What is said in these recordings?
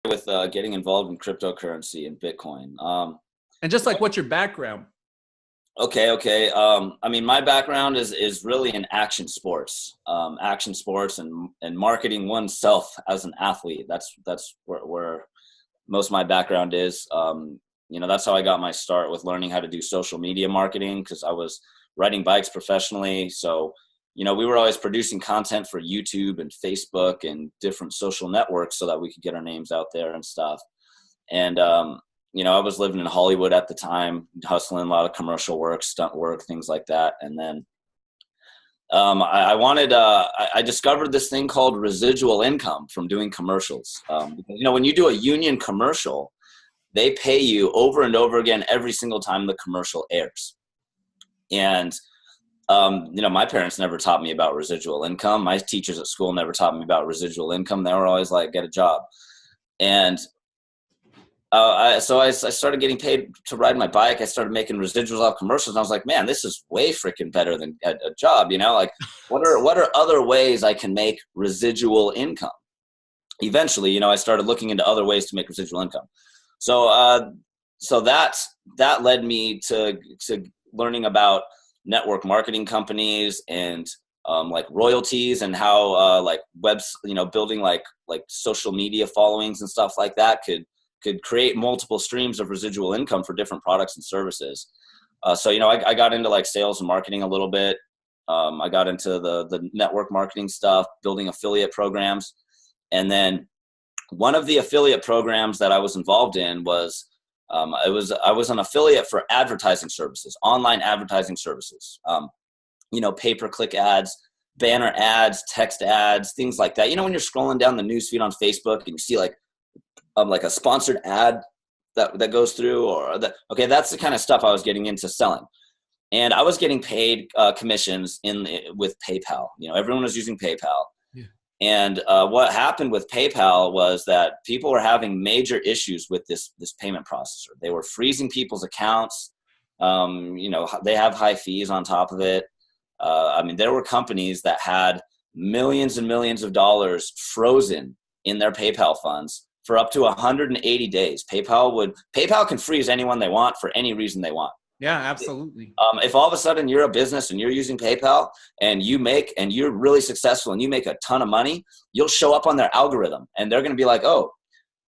with getting involved in cryptocurrency and Bitcoin. And just like, what's your background? Okay. I mean, my background is really in action sports and marketing oneself as an athlete. That's where most of my background is. That's how I got my start with learning how to do social media marketing, because I was riding bikes professionally. So, we were always producing content for YouTube and Facebook and different social networks so that we could get our names out there and stuff. And, I was living in Hollywood at the time, hustling a lot of commercial work, stunt work, things like that. And then I discovered this thing called residual income from doing commercials. Because, when you do a union commercial, they pay you over and over again every single time the commercial airs. And, my parents never taught me about residual income. My teachers at school never taught me about residual income. They were always like, get a job. And so I started getting paid to ride my bike. I started making residuals off commercials. And I was like, man, this is way freaking better than a job. Like, what are other ways I can make residual income? Eventually, I started looking into other ways to make residual income. So that led me to learning about network marketing companies and like royalties and how like webs, building like social media followings and stuff like that could create multiple streams of residual income for different products and services. So I got into like sales and marketing a little bit. I got into the network marketing stuff, building affiliate programs. And then one of the affiliate programs that I was involved in was I was an affiliate for advertising services, online advertising services, pay-per-click ads, banner ads, text ads, things like that. When you're scrolling down the newsfeed on Facebook and you see like a sponsored ad that goes through, that's the kind of stuff I was getting into selling. And I was getting paid commissions with PayPal. Everyone was using PayPal. Yeah. And what happened with PayPal was that people were having major issues with this payment processor. They were freezing people's accounts. They have high fees on top of it. There were companies that had millions and millions of dollars frozen in their PayPal funds for up to 180 days. PayPal can freeze anyone they want for any reason they want. Yeah, absolutely. If all of a sudden you're a business and you're using PayPal and you're really successful and you make a ton of money, you'll show up on their algorithm and they're going to be like, oh,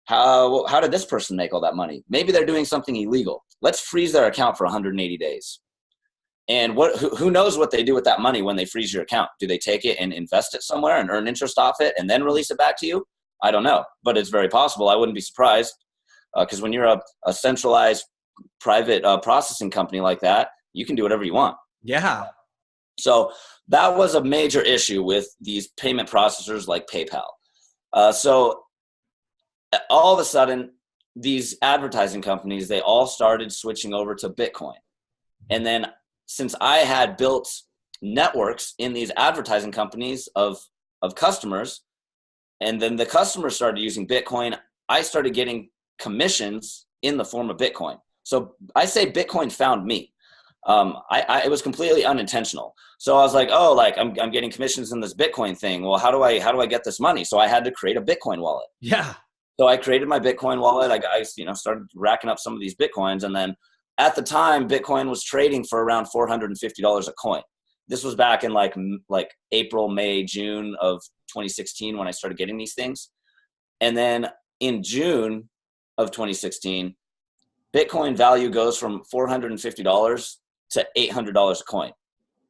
how did this person make all that money? Maybe they're doing something illegal. Let's freeze their account for 180 days. And who knows what they do with that money when they freeze your account? Do they take it and invest it somewhere and earn interest off it and then release it back to you? I don't know, but it's very possible. I wouldn't be surprised because when you're a centralized private processing company like that, you can do whatever you want. Yeah. So that was a major issue with these payment processors like PayPal. So all of a sudden, these advertising companies, they all started switching over to Bitcoin. And then since I had built networks in these advertising companies of customers, and then the customers started using Bitcoin, I started getting commissions in the form of Bitcoin. So I say Bitcoin found me. It was completely unintentional. So I was like, oh, like I'm getting commissions in this Bitcoin thing. Well, how do I get this money? So I had to create a Bitcoin wallet. Yeah. So I created my Bitcoin wallet. I started racking up some of these Bitcoins. And then at the time, Bitcoin was trading for around $450 a coin. This was back in like April, May, June of 2016 when I started getting these things. And then in June of 2016, Bitcoin value goes from $450 to $800 a coin.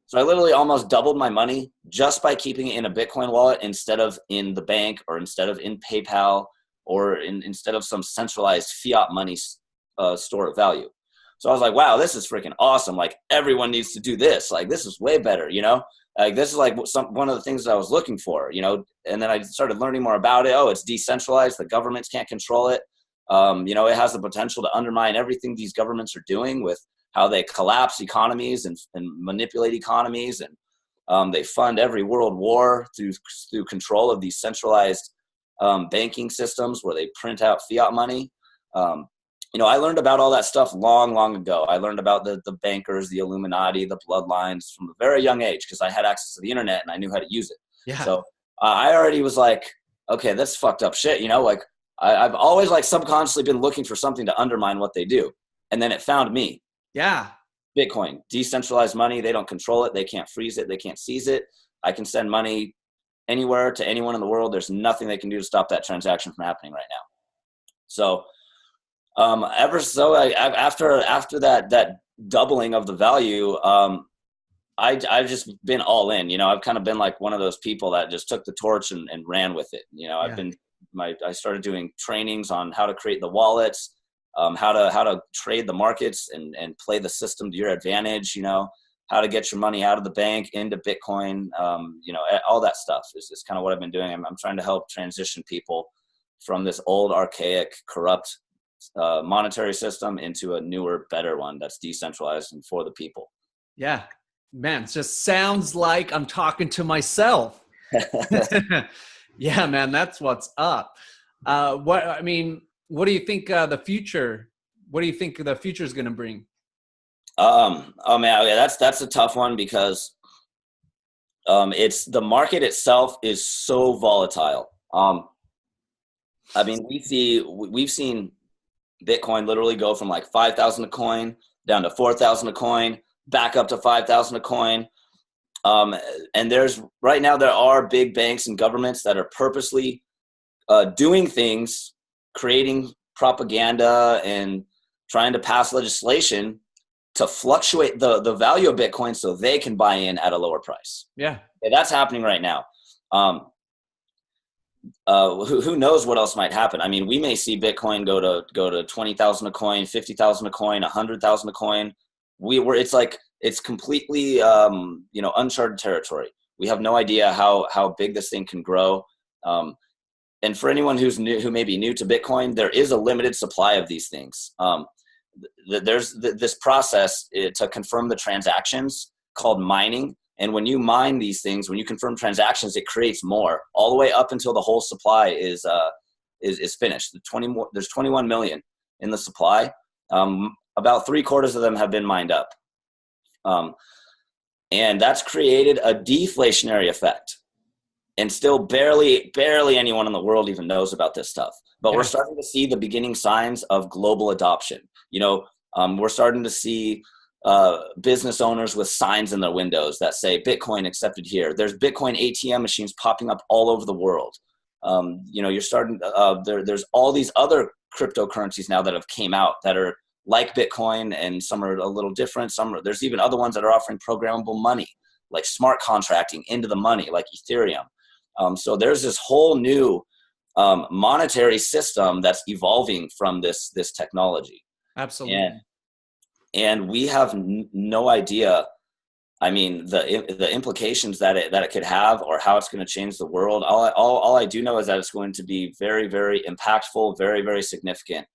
So I literally almost doubled my money just by keeping it in a Bitcoin wallet instead of in the bank or instead of in PayPal or instead of some centralized fiat money store of value. So I was like, wow, this is freaking awesome. Like everyone needs to do this. Like this is way better, Like this is like one of the things that I was looking for, And then I started learning more about it. Oh, it's decentralized. The governments can't control it. It has the potential to undermine everything these governments are doing with how they collapse economies and manipulate economies. And they fund every world war through control of these centralized banking systems where they print out fiat money. I learned about all that stuff long, long ago. I learned about the bankers, the Illuminati, the bloodlines from a very young age because I had access to the internet and I knew how to use it. Yeah. So I already was like, okay, that's fucked up shit. Like I've always like subconsciously been looking for something to undermine what they do. And then it found me. Yeah. Bitcoin, decentralized money. They don't control it. They can't freeze it. They can't seize it. I can send money anywhere to anyone in the world. There's nothing they can do to stop that transaction from happening right now. So, after that doubling of the value, I've just been all in. You know, I've kind of been like one of those people that just took the torch and ran with it. You know, I started doing trainings on how to create the wallets, how to trade the markets and play the system to your advantage. You know, how to get your money out of the bank into Bitcoin. You know, all that stuff is kind of what I've been doing. I'm trying to help transition people from this old, archaic, corrupt monetary system into a newer, better one that's decentralized and for the people. Yeah, man, it just sounds like I'm talking to myself. Yeah, man, that's what's up. What do you think the future? What do you think the future is going to bring? Oh man, yeah, that's a tough one because it's the market itself is so volatile. I mean, we've seen Bitcoin literally go from like 5,000 a coin down to 4,000 a coin, back up to 5,000 a coin. And right now there are big banks and governments that are purposely doing things, creating propaganda and trying to pass legislation to fluctuate the value of Bitcoin so they can buy in at a lower price. Yeah. That's happening right now. Who knows what else might happen? I mean, we may see Bitcoin go to 20,000 a coin, 50,000 a coin, 100,000 a coin. It's completely uncharted territory. We have no idea how big this thing can grow. And for anyone who may be new to Bitcoin, there is a limited supply of these things. There's this process to confirm the transactions called mining. And when you mine these things, when you confirm transactions, it creates more all the way up until the whole supply is finished. There's 21 million in the supply. About 3/4 of them have been mined up. And that's created a deflationary effect. And still barely anyone in the world even knows about this stuff. But we're starting to see the beginning signs of global adoption. You know, we're starting to see business owners with signs in their windows that say Bitcoin accepted here. There's Bitcoin ATM machines popping up all over the world. You're starting there's all these other cryptocurrencies now that have came out that are like Bitcoin, and some are a little different. There's even other ones that are offering programmable money, like smart contracting into the money, like Ethereum. So there's this whole new monetary system that's evolving from this technology. Absolutely. And we have no idea. I mean, the implications that it could have, or how it's going to change the world. All I do know is that it's going to be very, very impactful, very, very significant.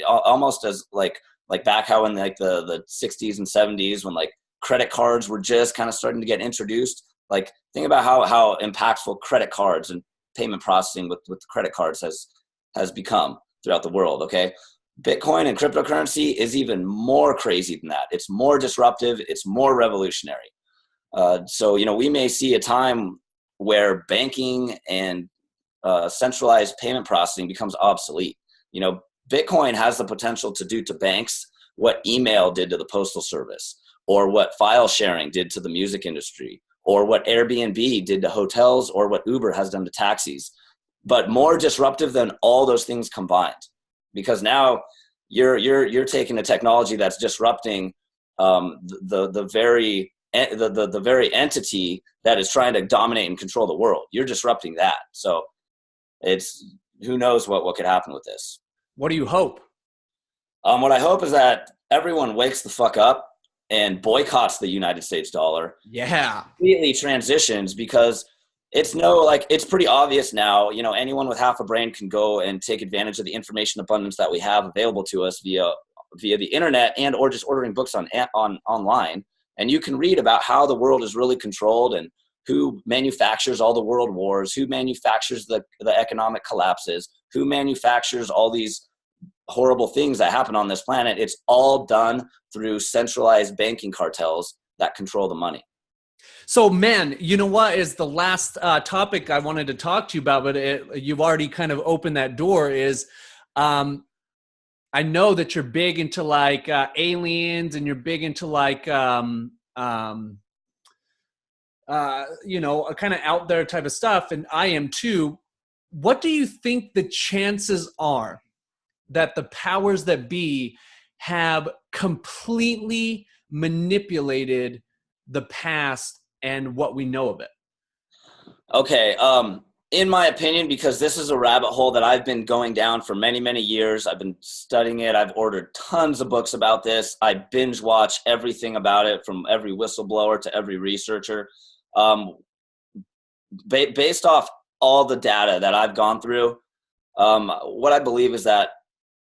Almost as like back how in like the 60s and 70s when like credit cards were just kind of starting to get introduced. Like think about how impactful credit cards and payment processing with credit cards has become throughout the world. Okay. Bitcoin and cryptocurrency is even more crazy than that. It's more disruptive. It's more revolutionary. So, we may see a time where banking and centralized payment processing becomes obsolete. Bitcoin has the potential to do to banks what email did to the postal service, or what file sharing did to the music industry, or what Airbnb did to hotels, or what Uber has done to taxis, but more disruptive than all those things combined. Because now you're taking a technology that's disrupting the very entity that is trying to dominate and control the world. You're disrupting that. So who knows what could happen with this. What do you hope? What I hope is that everyone wakes the fuck up and boycotts the United States dollar. Yeah. Completely transitions, because it's pretty obvious now. Anyone with half a brain can go and take advantage of the information abundance that we have available to us via the internet and or just ordering books online. And you can read about how the world is really controlled and who manufactures all the world wars, who manufactures the economic collapses, who manufactures all these horrible things that happen on this planet. It's all done through centralized banking cartels that control the money. So, man, you know what is the last topic I wanted to talk to you about, but you've already kind of opened that door is, I know that you're big into like aliens and you're big into like, you know, a kind of out there type of stuff. And I am too. What do you think the chances are that the powers that be have completely manipulated the past and what we know of it? Okay. In my opinion, because this is a rabbit hole that I've been going down for many, many years. I've been studying it. I've ordered tons of books about this. I binge watch everything about it, from every whistleblower to every researcher. Um, Based off all the data that I've gone through, what I believe is that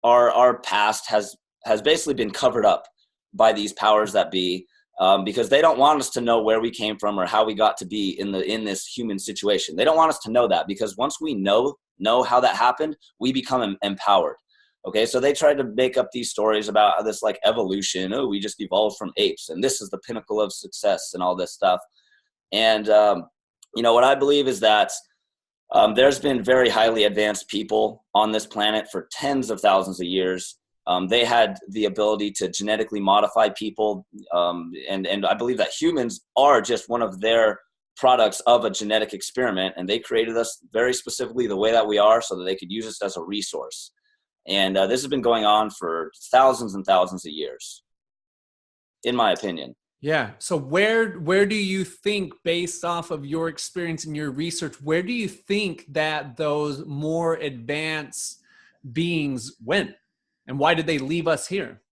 our past has basically been covered up by these powers that be, because they don't want us to know where we came from or how we got to be in this human situation. They don't want us to know that, because once we know how that happened, we become empowered. Okay, so they tried to make up these stories about this like evolution. Oh, we just evolved from apes, and this is the pinnacle of success and all this stuff. And you know what I believe is that there's been very highly advanced people on this planet for tens of thousands of years. They had the ability to genetically modify people, and I believe that humans are just one of their products of a genetic experiment, and they created us very specifically the way that we are so that they could use us as a resource. And this has been going on for thousands and thousands of years, in my opinion. Yeah. So where do you think, based off of your experience and your research, where do you think that those more advanced beings went? And why did they leave us here?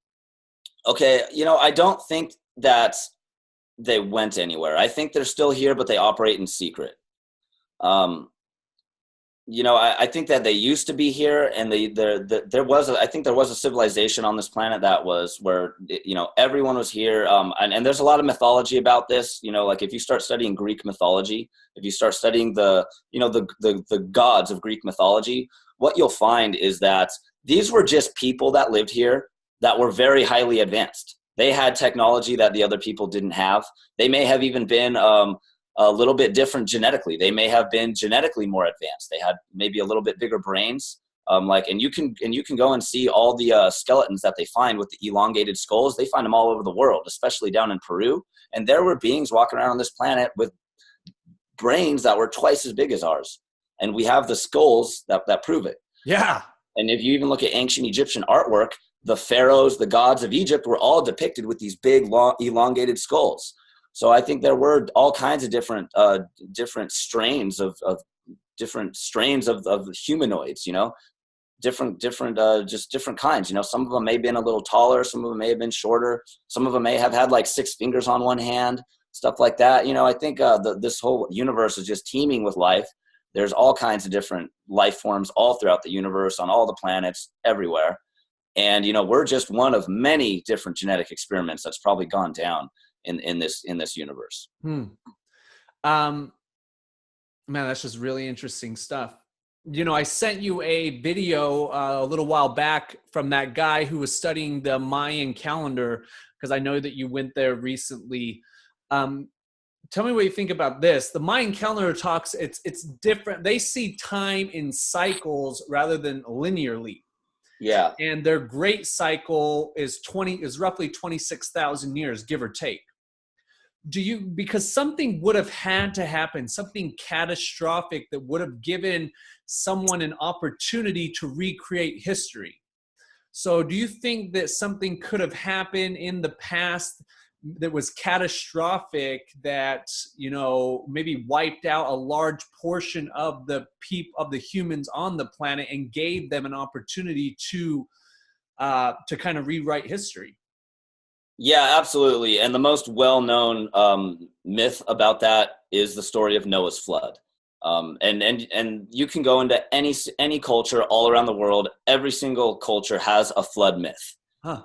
Okay, you know, I don't think that they went anywhere. I think they're still here, but they operate in secret. You know, I think that they used to be here, and I think there was a civilization on this planet that was where, you know, everyone was here. And there's a lot of mythology about this. You know, like if you start studying Greek mythology, if you start studying the gods of Greek mythology, what you'll find is that these were just people that lived here that were very highly advanced. They had technology that the other people didn't have. They may have even been a little bit different genetically. They may have been genetically more advanced. They had maybe a little bit bigger brains. And you can go and see all the skeletons that they find with the elongated skulls. They find them all over the world, especially down in Peru. And there were beings walking around on this planet with brains that were twice as big as ours. And we have the skulls that prove it. Yeah. And if you even look at ancient Egyptian artwork, the pharaohs, the gods of Egypt were all depicted with these big, long, elongated skulls. So I think there were all kinds of different strains of humanoids, you know, different kinds. You know, some of them may have been a little taller, some of them may have been shorter, some of them may have had like 6 fingers on one hand, stuff like that. You know, I think this whole universe is just teeming with life. There's all kinds of different life forms all throughout the universe, on all the planets, everywhere. And, you know, we're just one of many different genetic experiments that's probably gone down in this universe. Man, that's just really interesting stuff. You know, I sent you a video a little while back from that guy who was studying the Mayan calendar, because I know that you went there recently. Tell me what you think about this. The Mayan calendar talks, it's different. They see time in cycles rather than linearly. Yeah. And their great cycle is roughly 26,000 years, give or take. Because something would have had to happen, something catastrophic that would have given someone an opportunity to recreate history. So do you think that something could have happened in the past that was catastrophic, that, you know, maybe wiped out a large portion of the humans on the planet and gave them an opportunity to kind of rewrite history? Yeah, absolutely. And the most well-known myth about that is the story of Noah's flood. And you can go into any culture all around the world. Every single culture has a flood myth. Huh.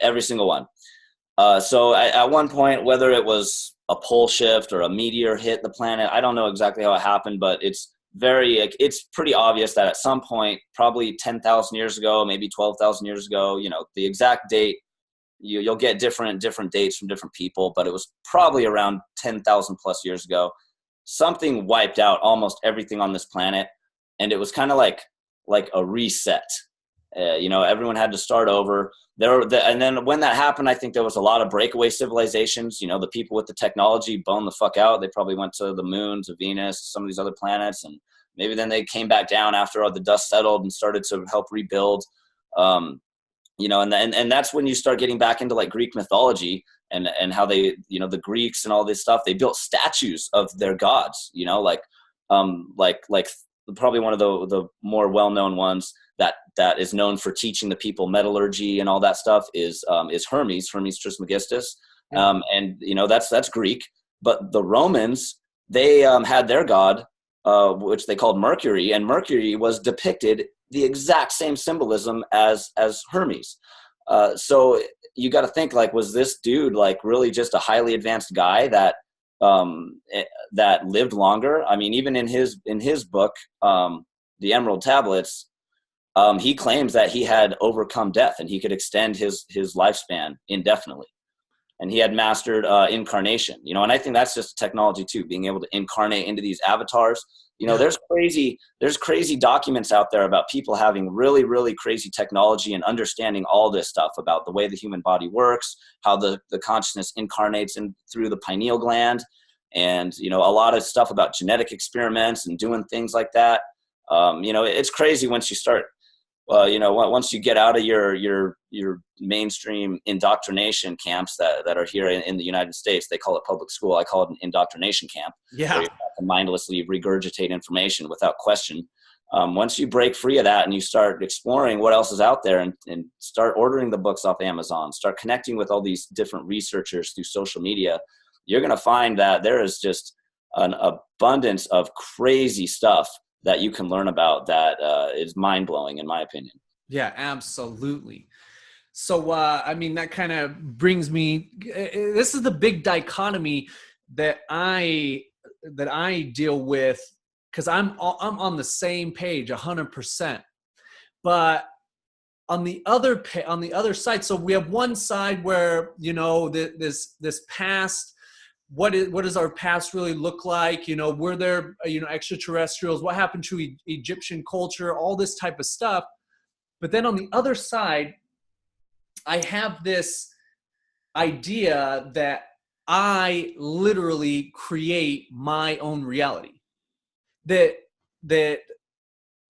Every single one. So at one point, whether it was a pole shift or a meteor hit the planet, I don't know exactly how it happened, but it's pretty obvious that at some point, probably 10,000 years ago, maybe 12,000 years ago, you know, the exact date you'll get different dates from different people, but it was probably around 10,000 plus years ago. Something wiped out almost everything on this planet, and it was kind of like a reset. Everyone had to start over. And then when that happened, I think there was a lot of breakaway civilizations. The people with the technology boned the fuck out. They probably went to the moon, to Venus, some of these other planets, and maybe then they came back down after all the dust settled and started to help rebuild. And that's when you start getting back into like Greek mythology and how they, the Greeks and all this stuff, they built statues of their gods, like probably one of the more well-known ones that is known for teaching the people metallurgy and all that stuff is Hermes Trismegistus. And that's Greek, but the Romans, they had their god, which they called Mercury, and Mercury was depicted the exact same symbolism as Hermes. So you got to think, like, was this dude like really just a highly advanced guy that lived longer? I mean, even in his book, the Emerald Tablets, he claims that he had overcome death and he could extend his lifespan indefinitely. And he had mastered incarnation, and I think that's just technology too, being able to incarnate into these avatars. There's crazy documents out there about people having really, really crazy technology and understanding all this stuff about the way the human body works, how the consciousness incarnates in through the pineal gland, and a lot of stuff about genetic experiments and doing things like that. It's crazy once you start. Once you get out of your mainstream indoctrination camps that are here in the United States, they call it public school. I call it an indoctrination camp. Yeah. Where you have to mindlessly regurgitate information without question. Once you break free of that and you start exploring what else is out there and start ordering the books off Amazon, start connecting with all these different researchers through social media, you're going to find that there is just an abundance of crazy stuff that you can learn about that is mind-blowing, in my opinion. Yeah, absolutely. So, that kind of brings me, this is the big dichotomy that I deal with, because I'm on the same page 100%. But on the other side, so we have one side where, this past, what does our past really look like? Were there, extraterrestrials? What happened to Egyptian culture? All this type of stuff. But then on the other side, I have this idea that I literally create my own reality. That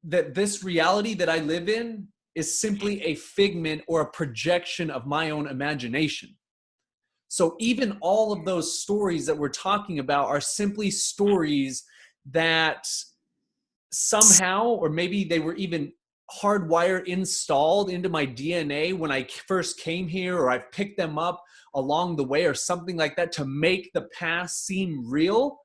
this reality that I live in is simply a figment or a projection of my own imagination. So even all of those stories that we're talking about are simply stories that somehow, or maybe they were even hardwired, installed into my DNA when I first came here, or I've picked them up along the way or something like that to make the past seem real.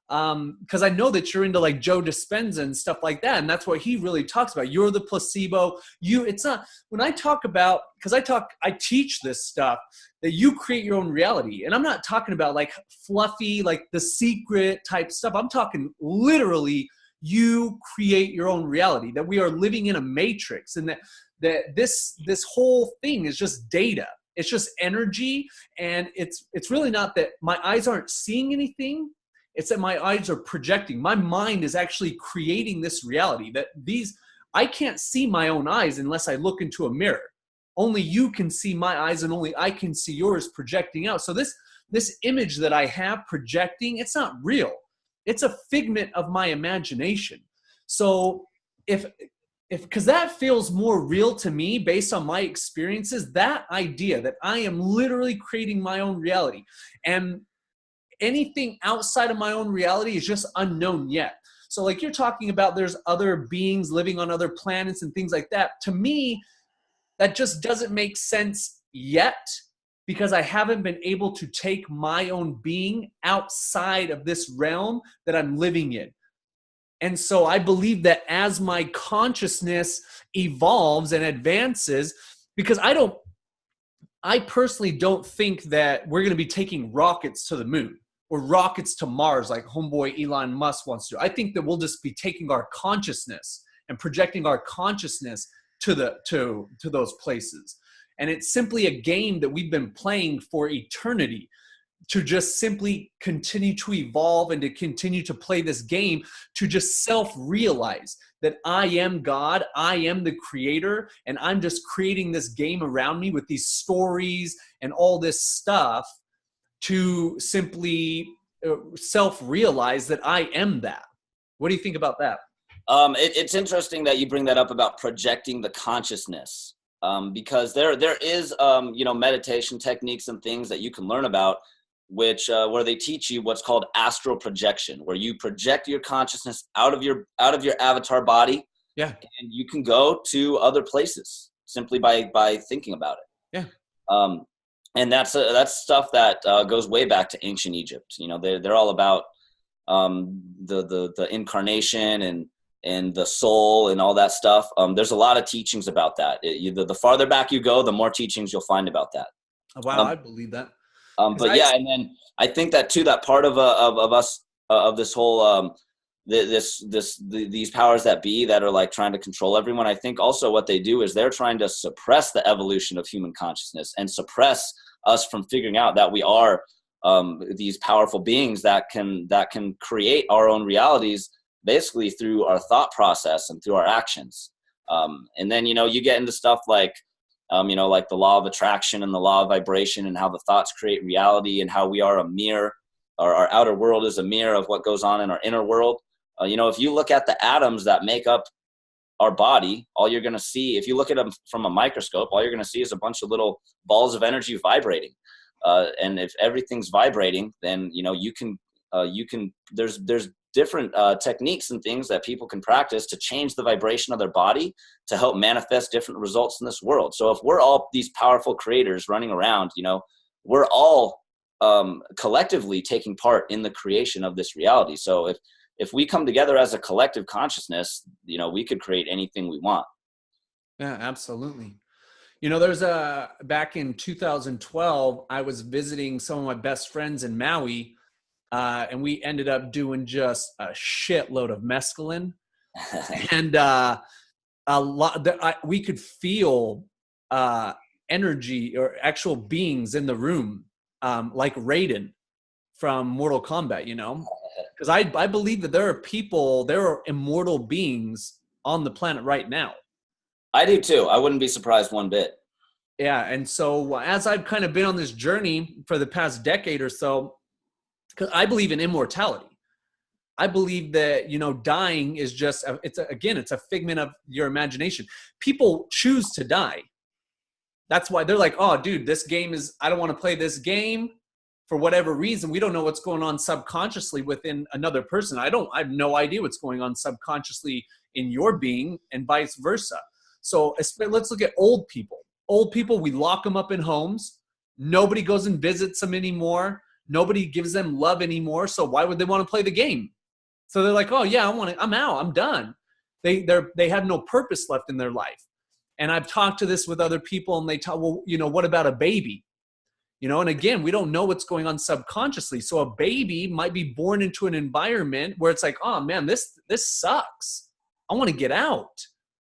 Because I know that you're into like Joe Dispenza and stuff like that, and that's what he really talks about. You're the placebo. It's not, when I talk about, because I teach this stuff, that you create your own reality, and I'm not talking about like fluffy, like The Secret type stuff. I'm talking literally, you create your own reality. That we are living in a matrix, and that this whole thing is just data. It's just energy, and it's really not that my eyes aren't seeing anything. It's that my eyes are projecting. My mind is actually creating this reality. I can't see my own eyes unless I look into a mirror. Only you can see my eyes, and only I can see yours projecting out. So this image that I have projecting, it's not real. It's a figment of my imagination. So because that feels more real to me based on my experiences, that idea that I am literally creating my own reality, and anything outside of my own reality is just unknown yet. So like you're talking about, there's other beings living on other planets and things like that. To me, that just doesn't make sense yet, because I haven't been able to take my own being outside of this realm that I'm living in. And so I believe that as my consciousness evolves and advances, because I personally don't think that we're going to be taking rockets to the moon or rockets to Mars like homeboy Elon Musk wants to. I think that we'll just be taking our consciousness and projecting our consciousness to those places. And it's simply a game that we've been playing for eternity, to just simply continue to evolve and to continue to play this game, to just self-realize that I am God, I am the creator, and I'm just creating this game around me with these stories and all this stuff to simply self-realize that I am that. What do you think about that? It's interesting that you bring that up about projecting the consciousness, because there is, meditation techniques and things that you can learn about, which where they teach you what's called astral projection, where you project your consciousness out of your avatar body. Yeah. And you can go to other places simply by thinking about it. Yeah. And that's stuff that goes way back to ancient Egypt. They're all about the incarnation and the soul and all that stuff. There's a lot of teachings about that. The farther back you go, the more teachings you'll find about that. Wow, I believe that. But yeah, and then I think that too, that part of us, of this whole these powers that be that are like trying to control everyone. I think also what they do is they're trying to suppress the evolution of human consciousness and suppress us from figuring out that we are these powerful beings that can create our own realities, basically through our thought process and through our actions. And then you get into stuff like like the law of attraction and the law of vibration, and how the thoughts create reality, and how we are a mirror, or our outer world is a mirror of what goes on in our inner world. If you look at the atoms that make up our body, all you're going to see, if you look at them from a microscope, all you're going to see is a bunch of little balls of energy vibrating. And if everything's vibrating, then, there's different techniques and things that people can practice to change the vibration of their body to help manifest different results in this world. So if we're all these powerful creators running around, we're all collectively taking part in the creation of this reality. So if we come together as a collective consciousness, we could create anything we want. Yeah, absolutely. There's back in 2012, I was visiting some of my best friends in Maui, and we ended up doing just a shitload of mescaline, and we could feel energy or actual beings in the room, like Raiden from Mortal Kombat, because I believe that there are immortal beings on the planet right now. I do too. I wouldn't be surprised one bit. Yeah. And so as I've kind of been on this journey for the past decade or so, because I believe in immortality. I believe that, dying is just, it's a figment of your imagination. People choose to die. That's why they're like, oh, dude, this game I don't want to play this game for whatever reason. We don't know what's going on subconsciously within another person. I have no idea what's going on subconsciously in your being, and vice versa. So let's look at old people. Old people, we lock them up in homes. Nobody goes and visits them anymore. Nobody gives them love anymore. So why would they want to play the game? So they're like, oh yeah, I'm out. I'm done. They have no purpose left in their life. And I've talked to this with other people, and they talk, well, what about a baby? And again, we don't know what's going on subconsciously. So a baby might be born into an environment where it's like, oh man, this sucks. I want to get out.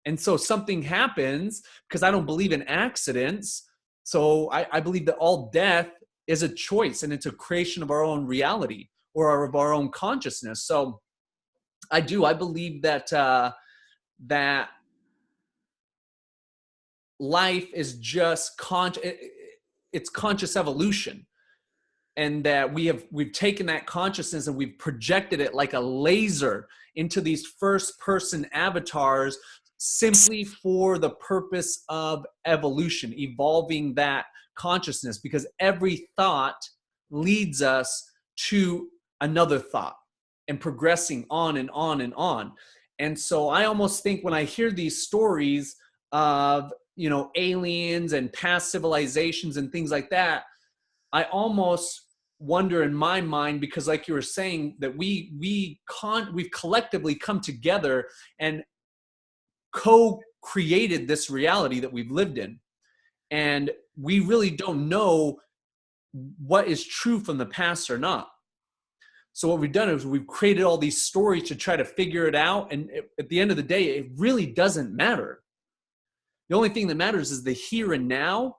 And so something happens, because I don't believe in accidents. So I believe that all death is a choice, and it's a creation of our own reality, or of our own consciousness. So I believe that that life is just it's conscious evolution, and that we've taken that consciousness and we've projected it like a laser into these first person avatars, simply for the purpose of evolution, evolving that consciousness, because every thought leads us to another thought and progressing on and on and on. And so I almost think when I hear these stories of, aliens and past civilizations and things like that, I almost wonder in my mind, because like you were saying, that we've collectively come together and co-created this reality that we've lived in. And we really don't know what is true from the past or not. So what we've done is we've created all these stories to try to figure it out. And at the end of the day, it really doesn't matter. The only thing that matters is the here and now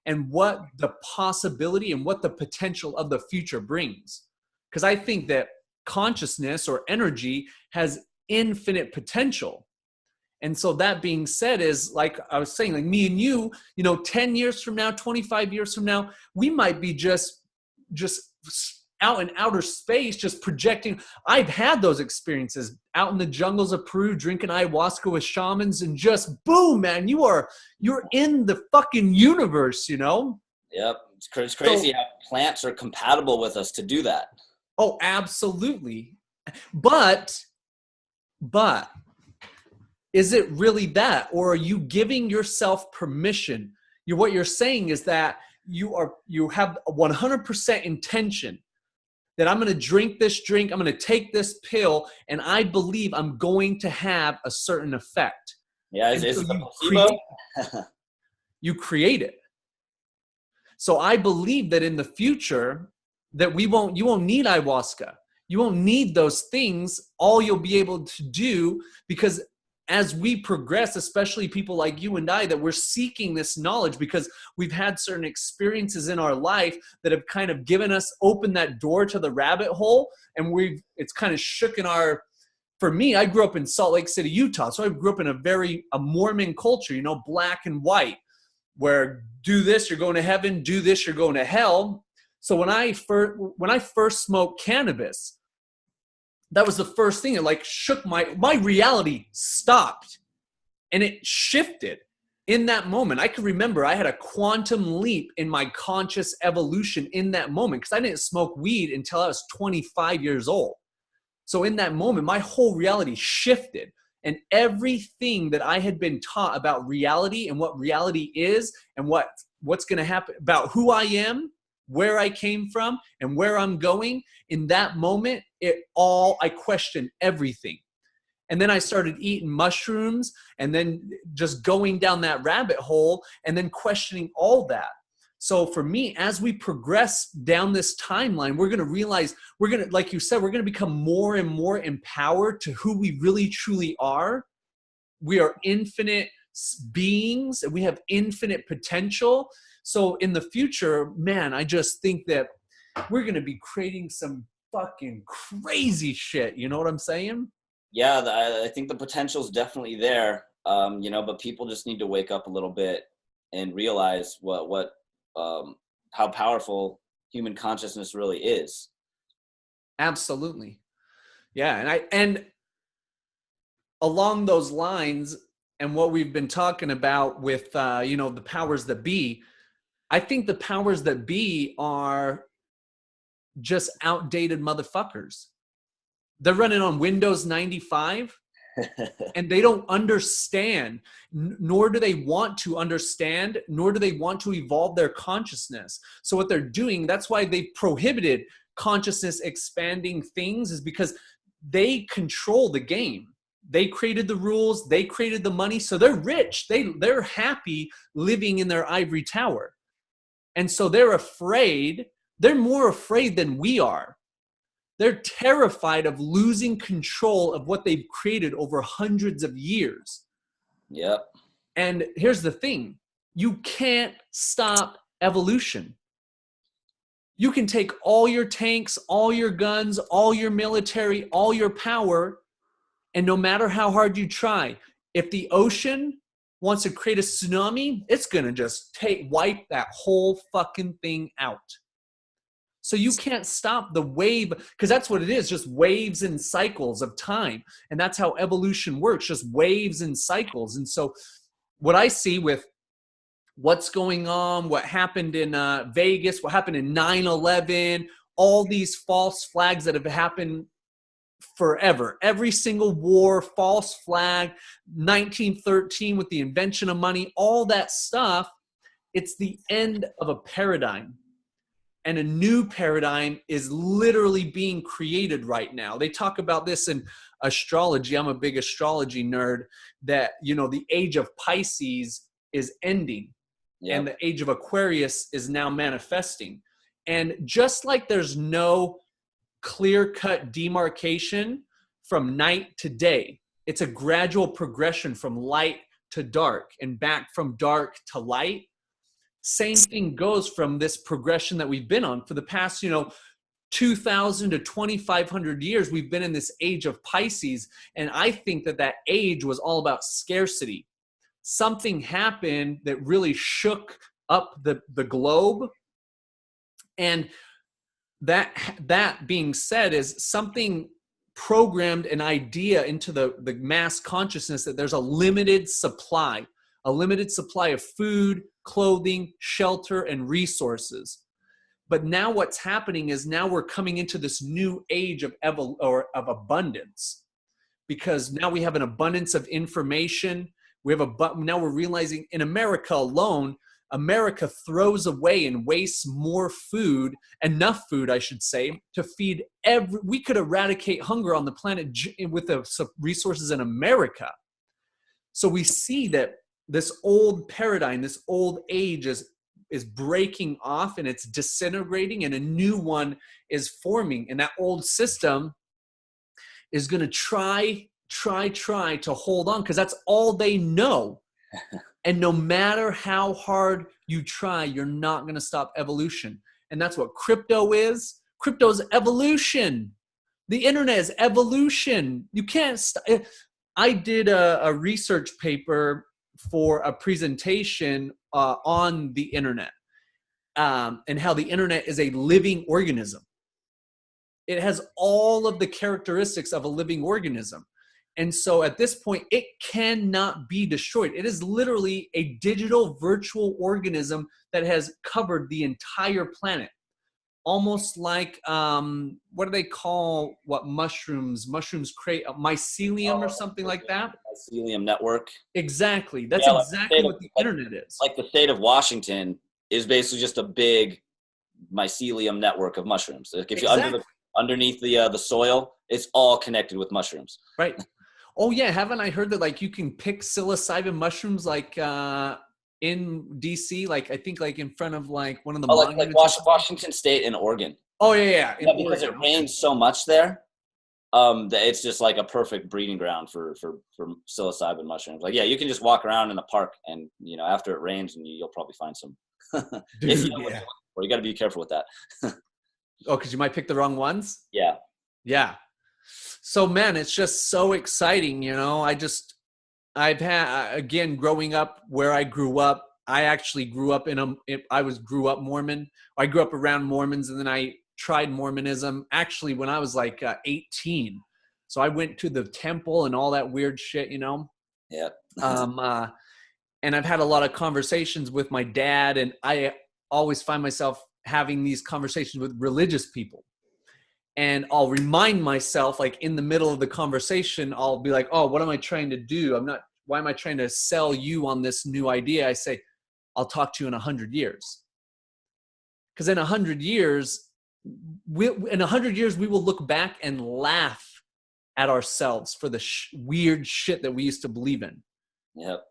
and what the possibility and what the potential of the future brings. Because I think that consciousness or energy has infinite potential. And so that being said, is like I was saying, like me and you, 10 years from now, 25 years from now, we might be just out in outer space, just projecting. I've had those experiences out in the jungles of Peru, drinking ayahuasca with shamans, and just boom, man, you're in the fucking universe, Yep. It's crazy how plants are compatible with us to do that. Oh, absolutely. But is it really that? Or are you giving yourself permission? What you're saying is that you have 100% intention that I'm going to drink this drink, I'm going to take this pill, and I believe I'm going to have a certain effect. Yeah, is it a placebo? You create it. So I believe that in the future that you won't need ayahuasca. You won't need those things. All you'll be able to do, because as we progress, especially people like you and I, that we're seeking this knowledge because we've had certain experiences in our life that have kind of opened that door to the rabbit hole. And it's kind of shook for me, I grew up in Salt Lake City, Utah. So I grew up in a Mormon culture, black and white, where do this, you're going to heaven, do this, you're going to hell. So when I first smoked cannabis, that was the first thing that like shook my reality stopped, and it shifted in that moment. I could remember I had a quantum leap in my conscious evolution in that moment, because I didn't smoke weed until I was 25 years old. So in that moment, my whole reality shifted, and everything that I had been taught about reality and what reality is and what's going to happen, about who I am, where I came from, and where I'm going, in that moment, I questioned everything. And then I started eating mushrooms, and then just going down that rabbit hole, and then questioning all that. So for me, as we progress down this timeline, we're going to realize, like you said, we're going to become more and more empowered to who we really truly are. We are infinite beings, and we have infinite potential. So in the future, man, I just think that we're going to be creating some fucking crazy shit. You know what I'm saying? Yeah, I think the potential is definitely there, but people just need to wake up a little bit and realize how powerful human consciousness really is. Absolutely. Yeah. And along those lines, and what we've been talking about with, the powers that be, I think the powers that be are just outdated motherfuckers. They're running on Windows 95 and they don't understand, nor do they want to understand, nor do they want to evolve their consciousness. So what they're doing, that's why they prohibited consciousness expanding things, is because they control the game. They created the rules, they created the money, so they're rich. They're happy living in their ivory tower. And so they're afraid. They're more afraid than we are. They're terrified of losing control of what they've created over hundreds of years. Yep. And here's the thing. You can't stop evolution. You can take all your tanks, all your guns, all your military, all your power, and no matter how hard you try, if the ocean wants to create a tsunami, it's going to just wipe that whole fucking thing out. So you can't stop the wave, because that's what it is, just waves and cycles of time. And that's how evolution works, just waves and cycles. And so what I see with what's going on, what happened in Vegas, what happened in 9/11, all these false flags that have happened forever. Every single war, false flag, 1913 with the invention of money, all that stuff, it's the end of a paradigm. And a new paradigm is literally being created right now. They talk about this in astrology. I'm a big astrology nerd, that, the age of Pisces is ending. Yep. And the age of Aquarius is now manifesting. And just like there's no clear-cut demarcation from night to day, it's a gradual progression from light to dark and back from dark to light. Same thing goes from this progression that we've been on for the past, 2,000 to 2,500 years. We've been in this age of Pisces. And I think that age was all about scarcity. Something happened that really shook up the globe. And that being said, is something programmed an idea into the mass consciousness that there's a limited supply of food, clothing, shelter, and resources. But now what's happening is now we're coming into this new age of abundance, because now we have an abundance of information. Now we're realizing in America alone, America throws away and wastes more food, enough food, I should say, to feed we could eradicate hunger on the planet with the resources in America. So we see that this old paradigm, this old age is breaking off and it's disintegrating, and a new one is forming. And that old system is going to try to hold on, because that's all they know. And no matter how hard you try, you're not going to stop evolution. And that's what crypto is. Crypto is evolution. The internet is evolution. You can't stop. I did a research paper for a presentation on the internet, and how the internet is a living organism. It has all of the characteristics of a living organism. And so at this point, it cannot be destroyed. It is literally a digital virtual organism that has covered the entire planet. Almost like, what do they call what mushrooms? Mushrooms create a mycelium or something like that? Mycelium network. Exactly. That's exactly what the internet is. Like the state of Washington is basically just a big mycelium network of mushrooms. Like if you're underneath the soil, it's all connected with mushrooms. Right. Oh yeah, haven't I heard that like you can pick psilocybin mushrooms like in DC, like I think like in front of like one of the like Washington State and Oregon. Oh yeah. Because it rains so much there, that it's just like a perfect breeding ground for psilocybin mushrooms. Like you can just walk around in the park, and after it rains, and you'll probably find some. Dude, if you know what you got to be careful with that. Oh, because you might pick the wrong ones. Yeah. So man, it's just so exciting. I've had, again, growing up where I grew up, I actually grew up grew up Mormon. I grew up around Mormons, and then I tried Mormonism actually when I was like 18. So I went to the temple and all that weird shit, Yeah. And I've had a lot of conversations with my dad, and I always find myself having these conversations with religious people. And I'll remind myself, like in the middle of the conversation, I'll be like, oh, what am I trying to do? Why am I trying to sell you on this new idea? I say, I'll talk to you in 100 years. Because in 100 years, we will look back and laugh at ourselves for the weird shit that we used to believe in. Yep.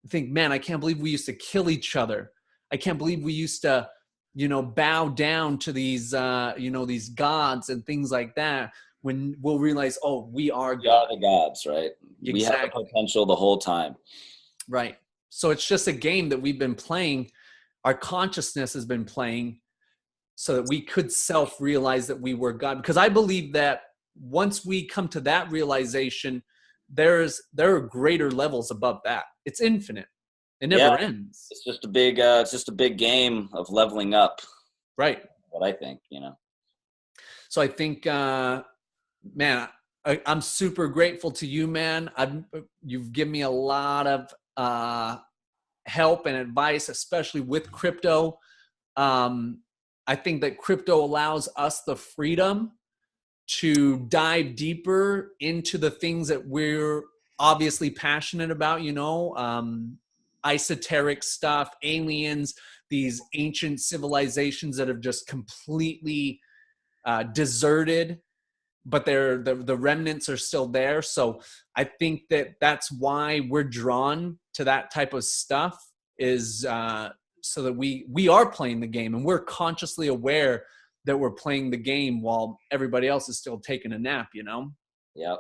Think, man, I can't believe we used to kill each other. I can't believe we used to, bow down to these, these gods and things like that. When we'll realize, oh, we are God. We are the gods, right? Exactly. We have the potential the whole time. Right. So it's just a game that we've been playing. Our consciousness has been playing so that we could self-realize that we were God. Because I believe that once we come to that realization, there are greater levels above that. It's infinite. It never ends. It's just a big game of leveling up. Right. What I think, So I think, man, I'm super grateful to you, man. You've given me a lot of help and advice, especially with crypto. I think that crypto allows us the freedom to dive deeper into the things that we're obviously passionate about, esoteric stuff, aliens, these ancient civilizations that have just completely deserted, but the remnants are still there. So I think that's why we're drawn to that type of stuff, is so that we are playing the game, and we're consciously aware that we're playing the game while everybody else is still taking a nap, Yep.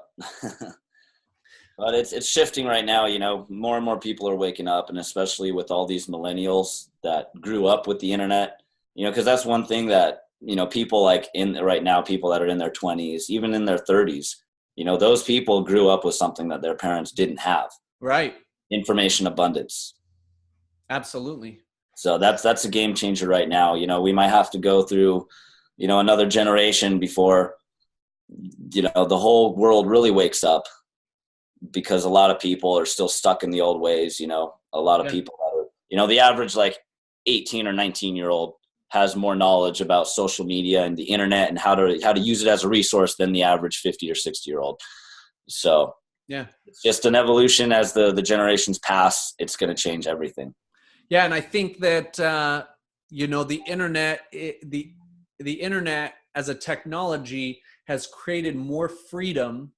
But it's shifting right now. More and more people are waking up, and especially with all these millennials that grew up with the internet. Because that's one thing that people like in right now, people that are in their 20s, even in their 30s. Those people grew up with something that their parents didn't have. Right. Information abundance. Absolutely. So that's a game changer right now. We might have to go through, another generation before, the whole world really wakes up, because a lot of people are still stuck in the old ways. A lot of people that are, the average like 18 or 19-year-old has more knowledge about social media and the internet and how to use it as a resource than the average 50 or 60-year-old. So yeah, it's just an evolution. As the generations pass, it's going to change everything. Yeah, and I think that the internet, the internet as a technology has created more freedom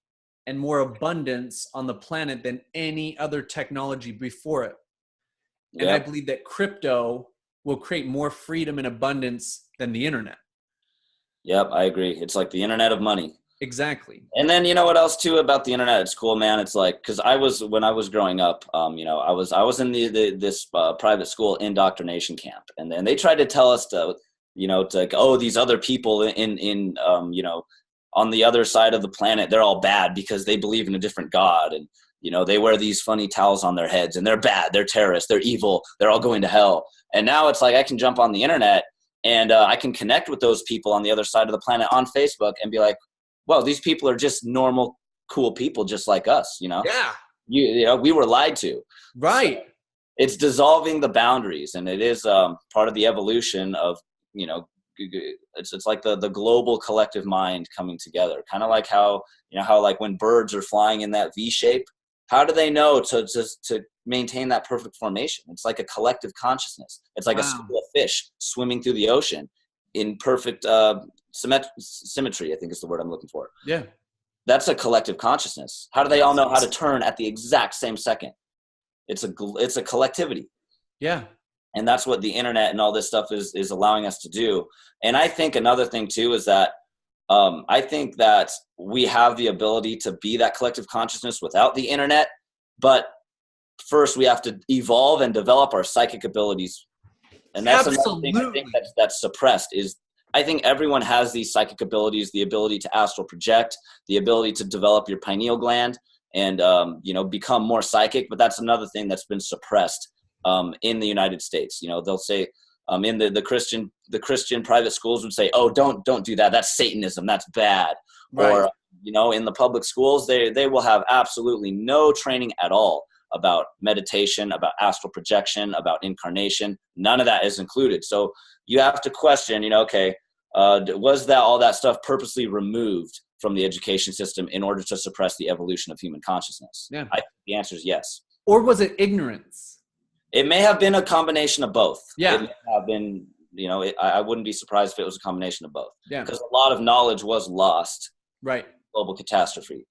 and more abundance on the planet than any other technology before it. And I believe that crypto will create more freedom and abundance than the internet. Yep, I agree. It's like the internet of money. Exactly. And then what else too about the internet? It's cool, man. It's like, because when I was growing up, I was in this private school indoctrination camp, and then they tried to tell us to like, oh, these other people in on the other side of the planet, they're all bad because they believe in a different god, and they wear these funny towels on their heads, and they're bad, they're terrorists, they're evil, they're all going to hell. And now it's like I can jump on the internet and I can connect with those people on the other side of the planet on Facebook and be like, well, these people are just normal, cool people just like us, Yeah. We were lied to. Right. So it's dissolving the boundaries, and it is part of the evolution of, it's like the global collective mind coming together. Kind of like how like when birds are flying in that V shape, how do they know to maintain that perfect formation? It's like a collective consciousness. It's like a school of fish swimming through the ocean in perfect symmetry, I think is the word I'm looking for. Yeah. That's a collective consciousness. How do they all know how to turn at the exact same second? It's a collectivity. Yeah. And that's what the internet and all this stuff is allowing us to do. And I think another thing too is that I think that we have the ability to be that collective consciousness without the internet. But first we have to evolve and develop our psychic abilities. And that's another thing I think that's suppressed is, I think everyone has these psychic abilities, the ability to astral project, the ability to develop your pineal gland and, become more psychic. But that's another thing that's been suppressed in the United States. They'll say in the Christian private schools would say, oh, don't do that. That's Satanism. That's bad. Right. Or, in the public schools, they will have absolutely no training at all about meditation, about astral projection, about incarnation. None of that is included. So you have to question, okay, was all that stuff purposely removed from the education system in order to suppress the evolution of human consciousness? Yeah. The answer is yes. Or was it ignorance? It may have been a combination of both. Yeah. It may have been, I wouldn't be surprised if it was a combination of both. Yeah. Because a lot of knowledge was lost. Right. Global catastrophe.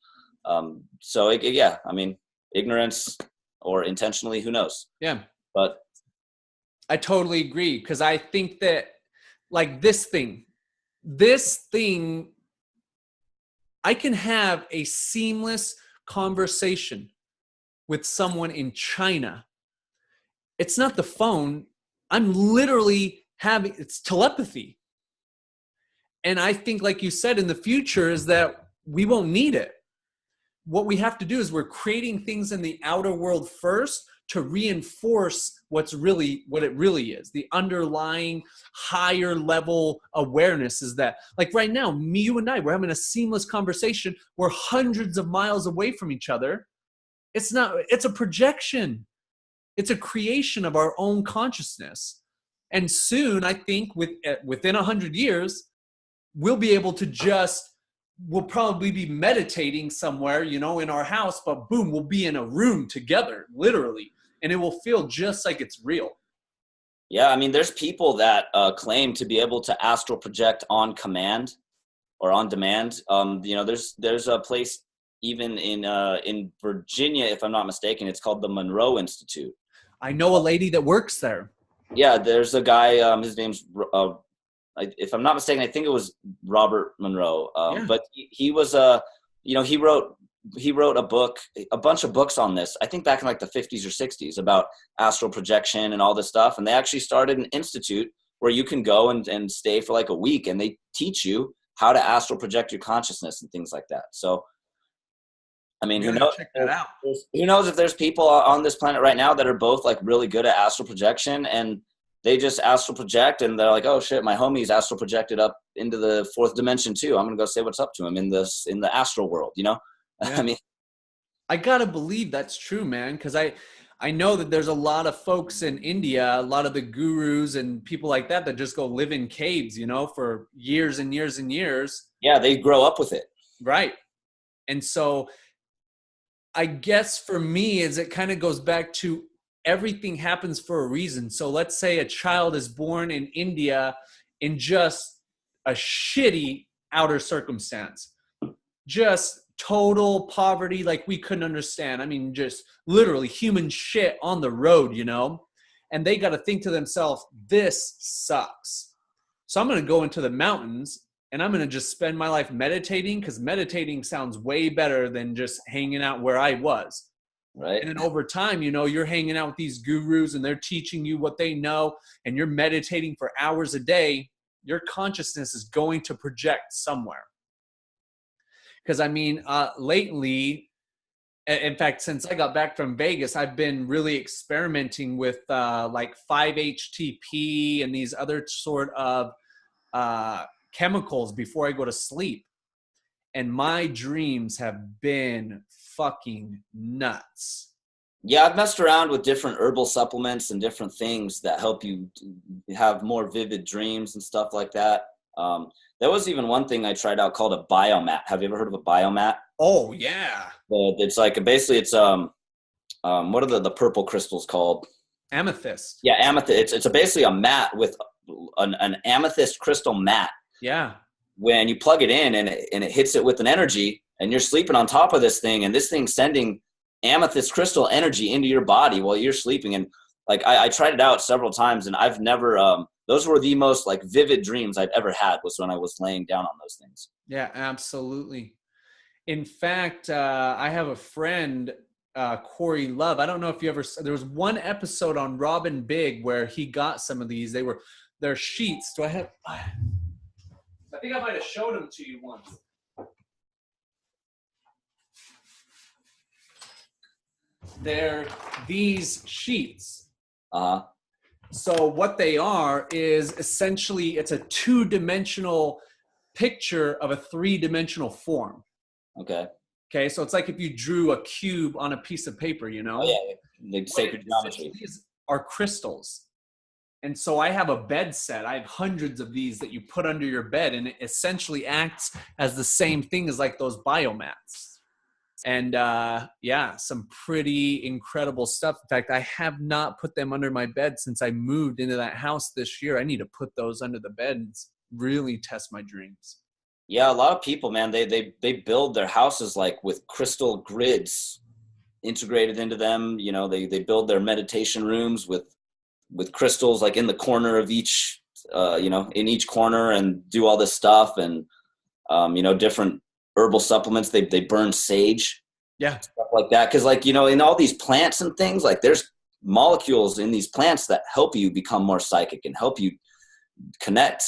Ignorance or intentionally, who knows? Yeah. But I totally agree, because I think that like this thing, I can have a seamless conversation with someone in China. It's not the phone. I'm literally it's telepathy. And I think, like you said, in the future is that we won't need it. What we have to do is we're creating things in the outer world first to reinforce what it really is. The underlying higher level awareness is that, like right now, you and I, we're having a seamless conversation. We're hundreds of miles away from each other. It's a projection. It's a creation of our own consciousness. And soon, I think within 100 years, we'll be able to we'll probably be meditating somewhere, in our house, but boom, we'll be in a room together, literally. And it will feel just like it's real. Yeah, there's people that claim to be able to astral project on command or on demand. There's a place even in Virginia, if I'm not mistaken, it's called the Monroe Institute. I know a lady that works there. Yeah, there's a guy, his name's, if I'm not mistaken, I think it was Robert Monroe. But he was, he wrote he wrote a bunch of books on this, I think back in like the 50s or 60s, about astral projection and all this stuff. And they actually started an institute where you can go and stay for like a week, and they teach you how to astral project your consciousness and things like that. So, I mean, who knows? Check that out. Who knows if there's people on this planet right now that are both like really good at astral projection, and they just astral project, and they're like, oh shit, my homie's astral projected up into the fourth dimension too. I'm gonna go say what's up to him in the astral world, you know? Yeah. I mean, I gotta believe that's true, man, because I know that there's a lot of folks in India, a lot of the gurus and people like that just go live in caves, you know, for years and years and years. Yeah, they grow up with it. Right. And so I guess for me is it kind of goes back to everything happens for a reason. So let's say a child is born in India in just a shitty outer circumstance, just total poverty like we couldn't understand. I mean, just literally human shit on the road, you know, and they got to think to themselves, this sucks. So I'm going to go into the mountains and I'm going to just spend my life meditating, because meditating sounds way better than just hanging out where I was. Right. And then over time, you know, you're hanging out with these gurus and they're teaching you what they know, and you're meditating for hours a day. Your consciousness is going to project somewhere. Because I mean, lately, in fact, since I got back from Vegas, I've been really experimenting with like 5-HTP and these other sort of chemicals before I go to sleep. And my dreams have been fucking nuts. Yeah, I've messed around with different herbal supplements and different things that help you have more vivid dreams and stuff like that. There was even one thing I tried out called a biomat. Have you ever heard of a biomat? Oh yeah. It's like basically it's what are the purple crystals called? Amethyst. Yeah, amethyst. It's basically a mat with an amethyst crystal mat. Yeah. When you plug it in and it hits it with an energy, and you're sleeping on top of this thing, and this thing's sending amethyst crystal energy into your body while you're sleeping. And like I tried it out several times, and I've never those were the most like vivid dreams I've ever had, was when I was laying down on those things. Yeah, absolutely. In fact, I have a friend, Corey Love. I don't know if you ever, there was one episode on Robin Big where he got some of these. They're sheets. I think I might have showed them to you once. They're these sheets. Uh-huh. So what they are is essentially, it's a 2-dimensional picture of a 3-dimensional form. Okay. Okay, so it's like if you drew a cube on a piece of paper, you know? Oh, yeah, the sacred geometry. These are crystals. And so I have a bed set. I have hundreds of these that you put under your bed, and it essentially acts as the same thing as like those biomats. And yeah, some pretty incredible stuff. In fact, I have not put them under my bed since I moved into that house this year. I need to put those under the bed and really test my dreams. Yeah, a lot of people, man, they build their houses like with crystal grids integrated into them. You know, they build their meditation rooms with crystals like in the corner of each, you know, in each corner, and do all this stuff. And, you know, different herbal supplements, they burn sage. Yeah. Stuff like that. Cause like, you know, in all these plants and things, like there's molecules in these plants that help you become more psychic and help you connect,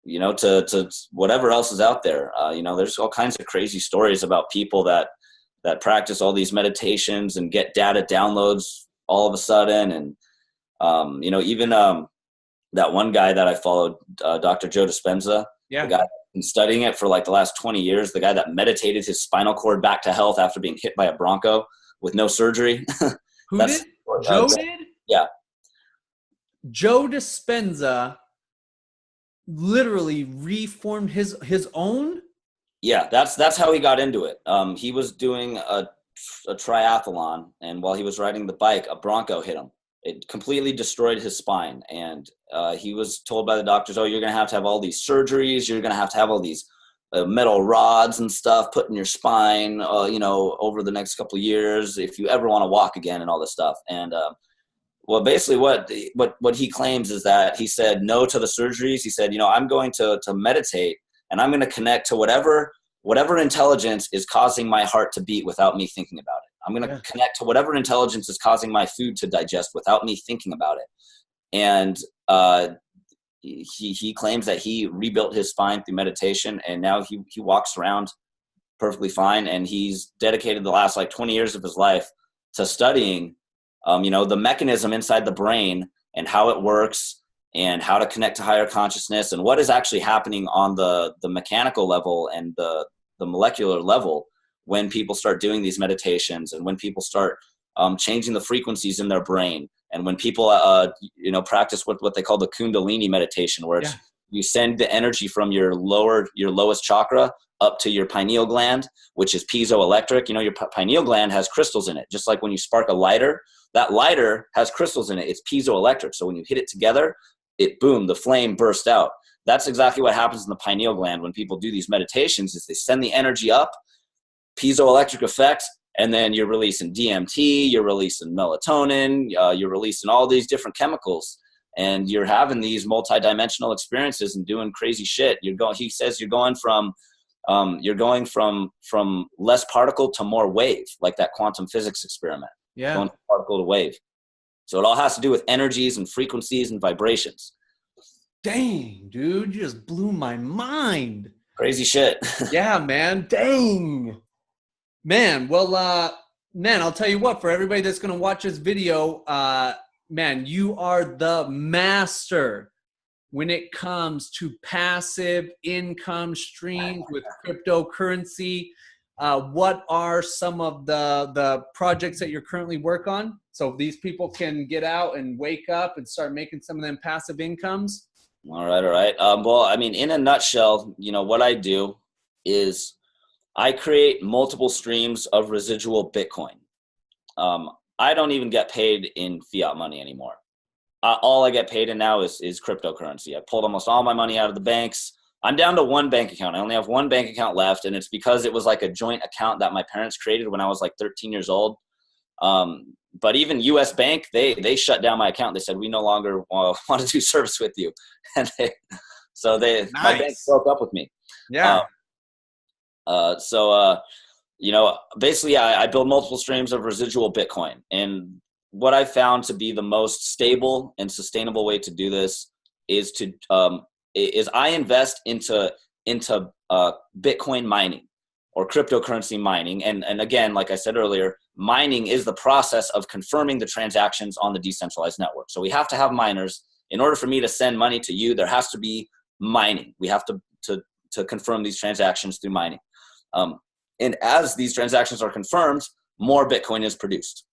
you know, to whatever else is out there. You know, there's all kinds of crazy stories about people that practice all these meditations and get data downloads all of a sudden. And, you know, even that one guy that I followed, Dr. Joe Dispenza, yeah, the guy that's been studying it for like the last 20 years, the guy that meditated his spinal cord back to health after being hit by a Bronco with no surgery. Who did? Joe did? Yeah. Joe Dispenza literally reformed his own? Yeah, that's how he got into it. He was doing a triathlon, and while he was riding the bike, a Bronco hit him. It completely destroyed his spine, and he was told by the doctors, "Oh, you're going to have all these surgeries. You're going to have all these metal rods and stuff put in your spine, you know, over the next couple of years if you ever want to walk again," and all this stuff. And well, basically, what he claims is that he said no to the surgeries. He said, you know, I'm going to meditate, and I'm going to connect to whatever whatever intelligence is causing my heart to beat without me thinking about it. I'm going to connect to whatever intelligence is causing my food to digest without me thinking about it. And he claims that he rebuilt his spine through meditation, and now he walks around perfectly fine. And he's dedicated the last like 20 years of his life to studying, the mechanism inside the brain and how it works and how to connect to higher consciousness and what is actually happening on the mechanical level and the molecular level when people start doing these meditations, and when people start changing the frequencies in their brain, and when people practice what they call the Kundalini meditation, where you send the energy from your lowest chakra up to your pineal gland, which is piezoelectric. Your pineal gland has crystals in it, just like when you spark a lighter, that lighter has crystals in it. It's piezoelectric. So when you hit it together, the flame bursts out. That's exactly what happens in the pineal gland when people do these meditations. Is they send the energy up, piezoelectric effect, and then you're releasing DMT, you're releasing melatonin, you're releasing all these different chemicals, and you're having these multidimensional experiences and doing crazy shit. He says you're going from less particle to more wave, like that quantum physics experiment. Yeah. Going from particle to wave. So it all has to do with energies and frequencies and vibrations. Dang, dude, you just blew my mind. Crazy shit. Yeah, man. Dang. Man, well, I'll tell you what, for everybody that's going to watch this video, man, you are the master when it comes to passive income streams with cryptocurrency. What are some of the projects that you're currently work on, so these people can get out and wake up and start making some of them passive incomes? All right. Well, I mean, in a nutshell, what I do is I create multiple streams of residual Bitcoin. I don't even get paid in fiat money anymore. All I get paid in now is cryptocurrency. I pulled almost all my money out of the banks. I'm down to one bank account. I only have one bank account left, and it's because it was like a joint account that my parents created when I was like 13 years old. But even US Bank, they shut down my account. They said, we no longer want to do service with you. And Nice. My bank broke up with me. Yeah. Basically I build multiple streams of residual Bitcoin. And what I found to be the most stable and sustainable way to do this is I invest into Bitcoin mining or cryptocurrency mining. And again, like I said earlier, mining is the process of confirming the transactions on the decentralized network. So we have to have miners. In order for me to send money to you, there has to be mining. We have to confirm these transactions through mining. And as these transactions are confirmed, more Bitcoin is produced.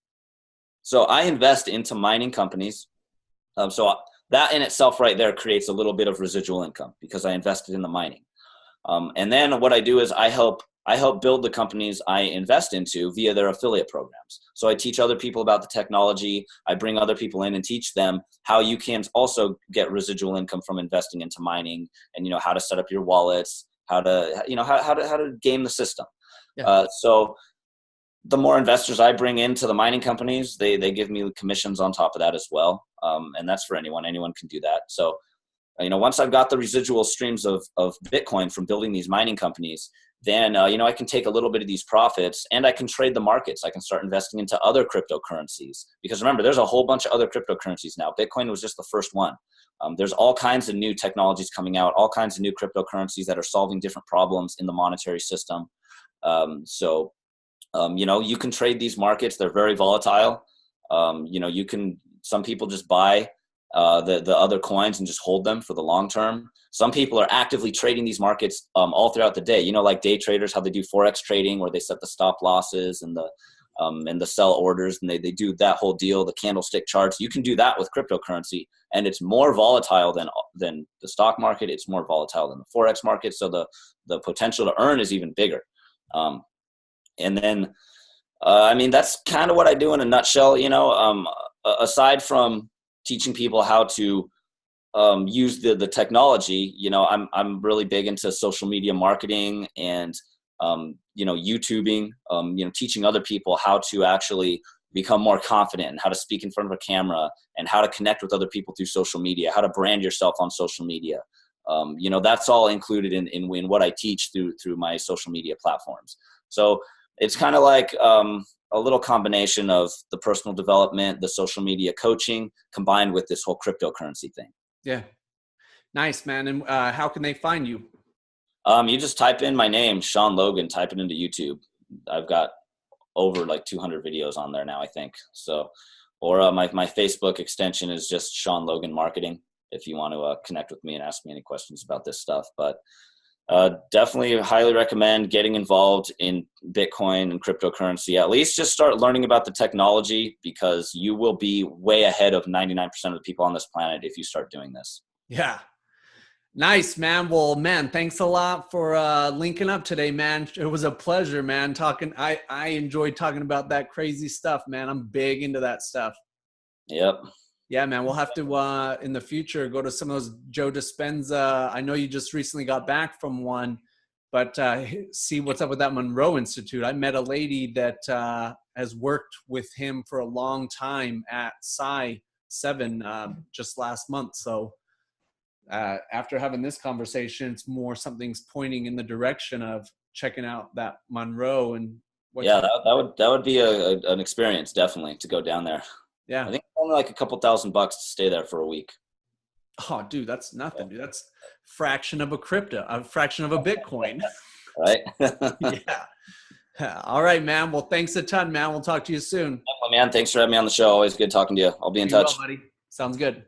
So I invest into mining companies. So that in itself right there creates a little bit of residual income because I invested in the mining. And then what I do is I help build the companies I invest into via their affiliate programs. So I teach other people about the technology. I bring other people in and teach them how you can also get residual income from investing into mining, and how to set up your wallets, how to game the system. Yeah. So the more investors I bring into the mining companies, they give me commissions on top of that as well. And that's for anyone. Anyone can do that. So, once I've got the residual streams of Bitcoin from building these mining companies, then, I can take a little bit of these profits and I can trade the markets. I can start investing into other cryptocurrencies, because remember, there's a whole bunch of other cryptocurrencies now. Bitcoin was just the first one. There's all kinds of new technologies coming out, all kinds of new cryptocurrencies that are solving different problems in the monetary system. You can trade these markets. They're very volatile. Some people just buy the other coins and just hold them for the long term. Some people are actively trading these markets all throughout the day. Like day traders, how they do Forex trading, where they set the stop losses and the sell orders, and they do that whole deal, the candlestick charts. You can do that with cryptocurrency, and it's more volatile than the stock market. It's more volatile than the Forex market. So the potential to earn is even bigger. And then, that's kind of what I do in a nutshell. Aside from teaching people how to use the technology, I'm really big into social media marketing and, YouTubing, teaching other people how to actually become more confident and how to speak in front of a camera and how to connect with other people through social media, how to brand yourself on social media. That's all included in what I teach through my social media platforms. So it's kind of like a little combination of the personal development, the social media coaching, combined with this whole cryptocurrency thing. Yeah. Nice, man. And how can they find you? You just type in my name, Sean Logan, type it into YouTube. I've got over like 200 videos on there now, I think. So, or my Facebook extension is just Sean Logan Marketing, if you want to connect with me and ask me any questions about this stuff. But definitely highly recommend getting involved in Bitcoin and cryptocurrency. At least just start learning about the technology, because you will be way ahead of 99% of the people on this planet if you start doing this. Yeah. Nice, man. Well, man, thanks a lot for linking up today, man. It was a pleasure, man, talking. I enjoyed talking about that crazy stuff, man. I'm big into that stuff. Yep. Yeah, man. We'll have to, in the future, go to some of those Joe Dispenza. I know you just recently got back from one, but see what's up with that Monroe Institute. I met a lady that has worked with him for a long time at Psi 7 just last month. So after having this conversation, it's more something's pointing in the direction of checking out that Monroe. And that would be an experience, definitely, to go down there. Yeah, I think it's only like a couple $1,000 to stay there for a week. Oh, dude, that's nothing, dude. That's fraction of a fraction of a Bitcoin. Right. Yeah. All right, man. Well, thanks a ton, man. We'll talk to you soon. Man, thanks for having me on the show. Always good talking to you. I'll be in touch. Well, buddy. Sounds good.